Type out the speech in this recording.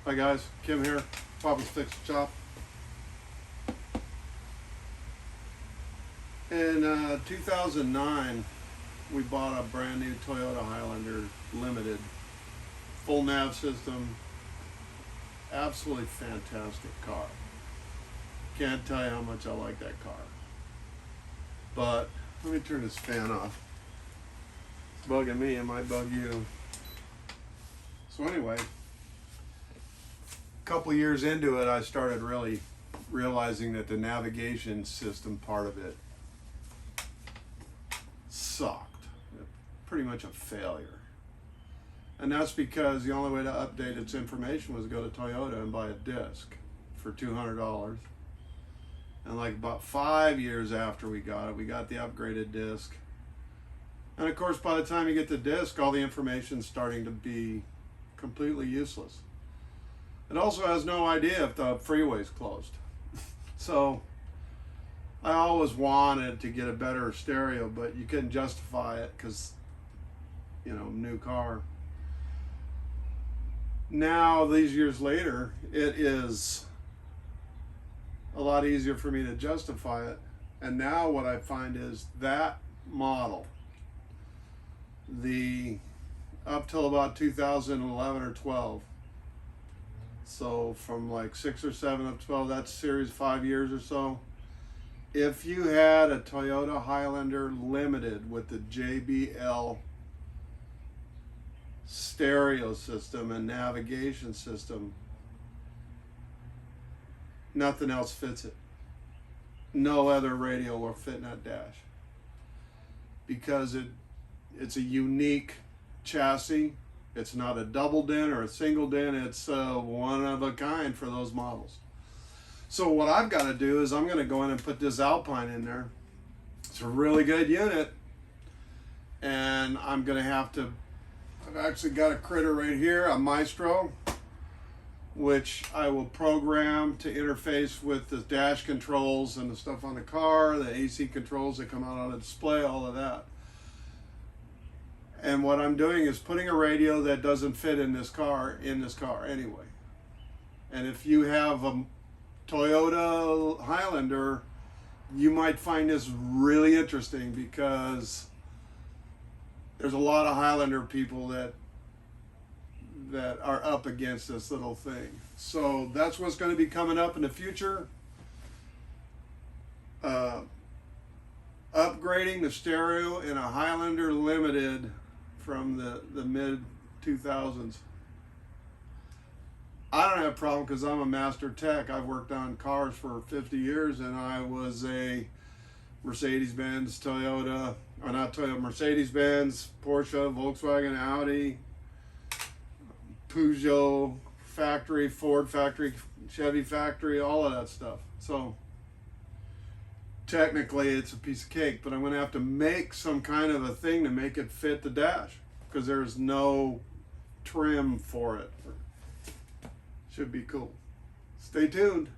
Hi guys, Kim here, Papa's Fix Shop. In 2009, we bought a brand new Toyota Highlander Limited, full nav system, absolutely fantastic car. Can't tell you how much I like that car. But let me turn this fan off. It's bugging me, it might bug you. So anyway, a couple years into it, I started really realizing that the navigation system part of it sucked. Pretty much a failure. And that's because the only way to update its information was to go to Toyota and buy a disc for $200. And like about 5 years after we got it, we got the upgraded disc. And of course, by the time you get the disc, all the information's starting to be completely useless. It also has no idea if the freeway's closed. So I always wanted to get a better stereo, but you couldn't justify it because, you know, new car. Now, these years later, it is a lot easier for me to justify it. And now what I find is that model, the up till about 2011 or 12, so from like 6 or 7 up to 12, that's series 5 years or so. If you had a Toyota Highlander Limited with the JBL stereo system and navigation system, nothing else fits it. No other radio will fit in that dash because it's a unique chassis. It's not a double din or a single din. It's one of a kind for those models. So what I've got to do is I'm going to go in and put this Alpine in there. It's a really good unit. And I'm going to have to, I've actually got a critter right here, a Maestro, which I will program to interface with the dash controls and the stuff on the car, the AC controls that come out on the display, all of that. And what I'm doing is putting a radio that doesn't fit in this car anyway. And if you have a Toyota Highlander, you might find this really interesting because there's a lot of Highlander people that are up against this little thing. So that's what's going to be coming up in the future. Upgrading the stereo in a Highlander Limited from the mid 2000s. I don't have a problem because I'm a master tech. I've worked on cars for 50 years and I was a Mercedes-Benz, Toyota, or not Toyota, Mercedes-Benz, Porsche, Volkswagen, Audi, Peugeot factory, Ford factory, Chevy factory, all of that stuff. So technically it's a piece of cake, but I'm going to have to make some kind of a thing to make it fit the dash because there's no trim for it. Should be cool. Stay tuned.